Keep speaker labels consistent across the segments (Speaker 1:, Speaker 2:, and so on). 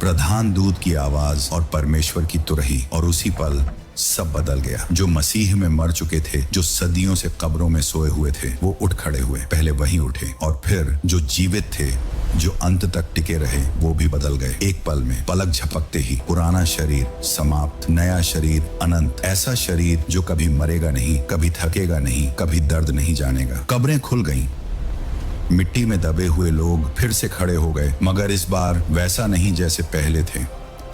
Speaker 1: प्रधान दूत की आवाज और परमेश्वर की तुरही, और उसी पल सब बदल गया। जो मसीह में मर चुके थे, जो सदियों से कब्रों में सोए हुए थे, वो उठ खड़े हुए। पहले वही उठे, और फिर जो जीवित थे, जो अंत तक टिके रहे, वो भी बदल गए। एक पल में, पलक झपकते ही पुराना शरीर समाप्त, नया शरीर अनंत। ऐसा शरीर जो कभी मरेगा नहीं, कभी थकेगा नहीं, कभी दर्द नहीं जानेगा। कब्रें खुल गईं, मिट्टी में दबे हुए लोग फिर से खड़े हो गए, मगर इस बार वैसा नहीं जैसे पहले थे।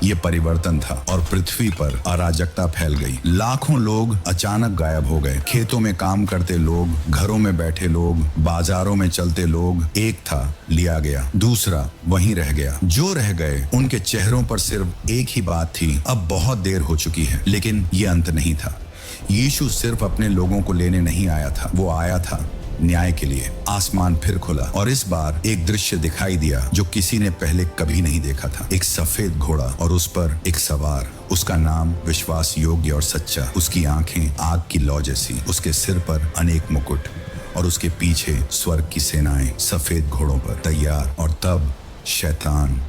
Speaker 1: ये परिवर्तन था, और पृथ्वी पर अराजकता फैल गई। लाखों लोग अचानक गायब हो गए। खेतों में काम करते लोग, घरों में बैठे लोग, बाजारों में चलते लोग। एक था, लिया गया, दूसरा वहीं रह गया। जो रह गए, उनके चेहरों पर सिर्फ एक ही बात थी, अब बहुत देर हो चुकी है। लेकिन ये अंत नहीं था। यीशु सिर्फ अपने लोगों को लेने नहीं आया था, वो आया था न्याय के लिए। आसमान फिर खुला, और इस बार एक दृश्य दिखाई दिया जो किसी ने पहले कभी नहीं देखा था। एक सफेद घोड़ा, और उस पर एक सवार। उसका नाम विश्वास योग्य और सच्चा। उसकी आंखें आग की लौ जैसी, उसके सिर पर अनेक मुकुट, और उसके पीछे स्वर्ग की सेनाएं सफेद घोड़ों पर तैयार। और तब शैतान,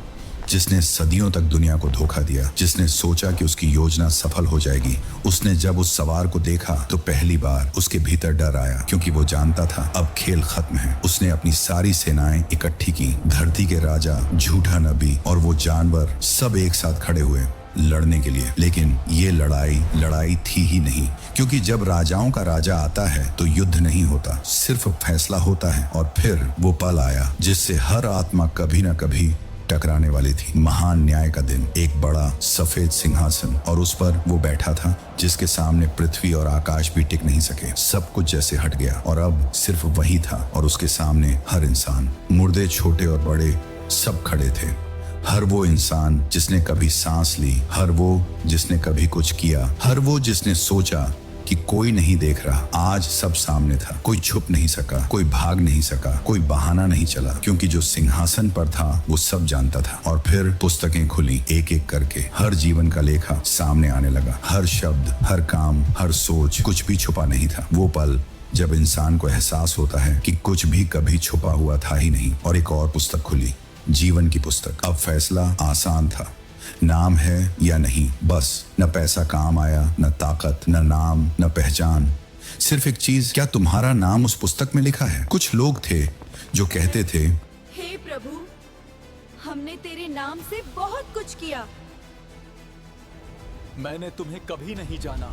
Speaker 1: जिसने सदियों तक दुनिया को धोखा दिया, जिसने सोचा कि उसकी योजना सफल हो जाएगी, उसने जब उस सवार को देखा तो पहली बार उसके भीतर डर आया, क्योंकि वो जानता था अब खेल खत्म है। उसने अपनी सारी सेनाएं इकट्ठी की। धरती के राजा, झूठा नबी और वो जानवर सब एक साथ खड़े हुए लड़ने के लिए। लेकिन ये लड़ाई थी ही नहीं, क्योंकि जब राजाओं का राजा आता है तो युद्ध नहीं होता, सिर्फ फैसला होता है। और फिर वो पल आया जिससे हर आत्मा कभी न कभी टकराने वाली थी। महान न्याय का दिन। एक बड़ा सफेद सिंहासन, और उस पर वो बैठा था जिसके सामने पृथ्वी और आकाश भी टिक नहीं सके। सब कुछ जैसे हट गया, और अब सिर्फ वही था, और उसके सामने हर इंसान। मुर्दे, छोटे और बड़े, सब खड़े थे। हर वो इंसान जिसने कभी सांस ली, हर वो जिसने कभी कुछ किया, हर वो जिसने सोचा कि कोई नहीं देख रहा। आज सब सामने था। कोई छुप नहीं सका, कोई भाग नहीं सका, कोई बहाना नहीं चला, क्योंकि जो सिंहासन पर था वो सब जानता था। और फिर पुस्तकें खुली, एक एक करके। हर जीवन का लेखा सामने आने लगा। हर शब्द, हर काम, हर सोच, कुछ भी छुपा नहीं था। वो पल जब इंसान को एहसास होता है कि कुछ भी कभी छुपा हुआ था ही नहीं। और एक और पुस्तक खुली, जीवन की पुस्तक। अब फैसला आसान था। नाम है या नहीं, बस। न पैसा काम आया, न ताकत, न नाम, न पहचान। सिर्फ एक चीज, क्या तुम्हारा नाम उस पुस्तक में लिखा है? कुछ लोग थे जो कहते थे,
Speaker 2: हे प्रभु, हमने तेरे नाम से बहुत कुछ किया।
Speaker 3: मैंने तुम्हें कभी नहीं जाना।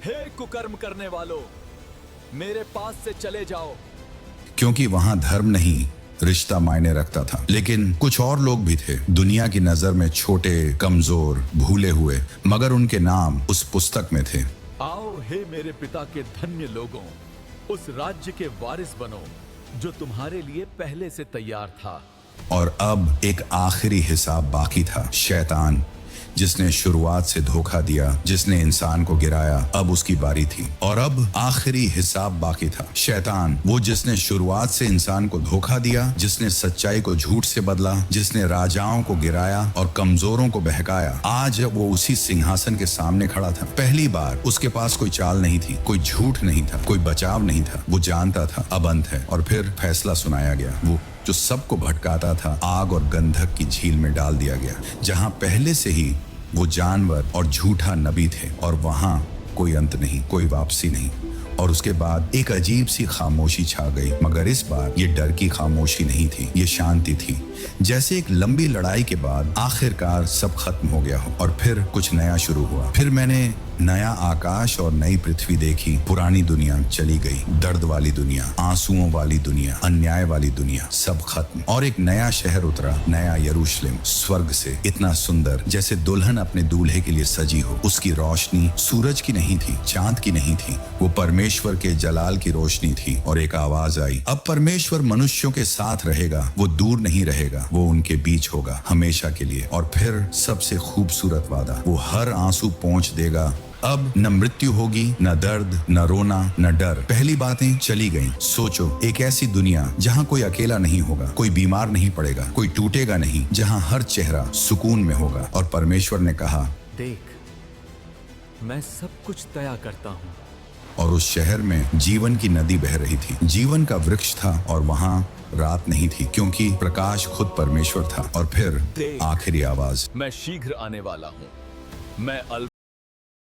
Speaker 3: हे कुकर्म करने वालों, मेरे पास से चले जाओ।
Speaker 1: क्योंकि वहां धर्म नहीं, रिश्ता मायने रखता था। लेकिन कुछ और लोग भी थे, दुनिया की नजर में छोटे, कमजोर, भूले हुए, मगर उनके नाम उस पुस्तक में थे।
Speaker 3: आओ हे मेरे पिता के धन्य लोगों, उस राज्य के वारिस बनो जो तुम्हारे लिए पहले से तैयार था।
Speaker 1: और अब एक आखिरी हिसाब बाकी था। शैतान, जिसने शुरुआत से धोखा दिया, जिसने इंसान को गिराया, अब उसकी बारी थी। और अब आखिरी हिसाब बाकी था। शैतान, वो जिसने शुरुआत से इंसान को धोखा दिया, जिसने सच्चाई को झूठ से बदला, जिसने राजाओं को गिराया और कमजोरों को बहकाया, आज वो उसी सिंहासन के सामने खड़ा था। पहली बार उसके पास कोई चाल नहीं थी, कोई झूठ नहीं था, कोई बचाव नहीं था। वो जानता था अब अंत है। और फिर फैसला सुनाया गया। वो जो सबको भटकाता था, आग और गंधक की झील में डाल दिया गया, जहां पहले से ही वो जानवर और झूठा नबी थे। और वहां कोई अंत नहीं, कोई वापसी नहीं। और उसके बाद एक अजीब सी खामोशी छा गई, मगर इस बार ये डर की खामोशी नहीं थी, ये शांति थी। जैसे एक लंबी लड़ाई के बाद आखिरकार सब खत्म हो गया हो, और फिर कुछ नया शुरू हुआ। फिर मैंने नया आकाश और नई पृथ्वी देखी। पुरानी दुनिया चली गई, दर्द वाली दुनिया, आंसुओं वाली दुनिया, अन्याय वाली दुनिया, सब खत्म। और एक नया शहर उतरा, नया यरूशलेम, स्वर्ग से, इतना सुंदर जैसे दुल्हन अपने दूल्हे के लिए सजी हो। उसकी रोशनी सूरज की नहीं थी, चांद की नहीं थी, वो परमेश्वर के जलाल की रोशनी थी। और एक आवाज आई, अब परमेश्वर मनुष्यों के साथ रहेगा, वो दूर नहीं रहेगा, वो उनके बीच होगा हमेशा के लिए। और फिर सबसे खूबसूरत वादा, वो हर आंसू पोंछ देगा। अब न मृत्यु होगी, न दर्द, न रोना, न डर। पहली बातें चली गईं। सोचो, एक ऐसी दुनिया जहां कोई अकेला नहीं होगा, कोई बीमार नहीं पड़ेगा, कोई टूटेगा नहीं, जहां हर चेहरा सुकून में होगा। और परमेश्वर ने कहा,
Speaker 3: देख, मैं सब कुछ तय करता हूँ।
Speaker 1: और उस शहर में जीवन की नदी बह रही थी। जीवन का वृक्ष था और वहां रात नहीं थी, क्योंकि प्रकाश खुद परमेश्वर था। और फिर आखिरी आवाज,
Speaker 3: मैं शीघ्र आने वाला हूँ। मैं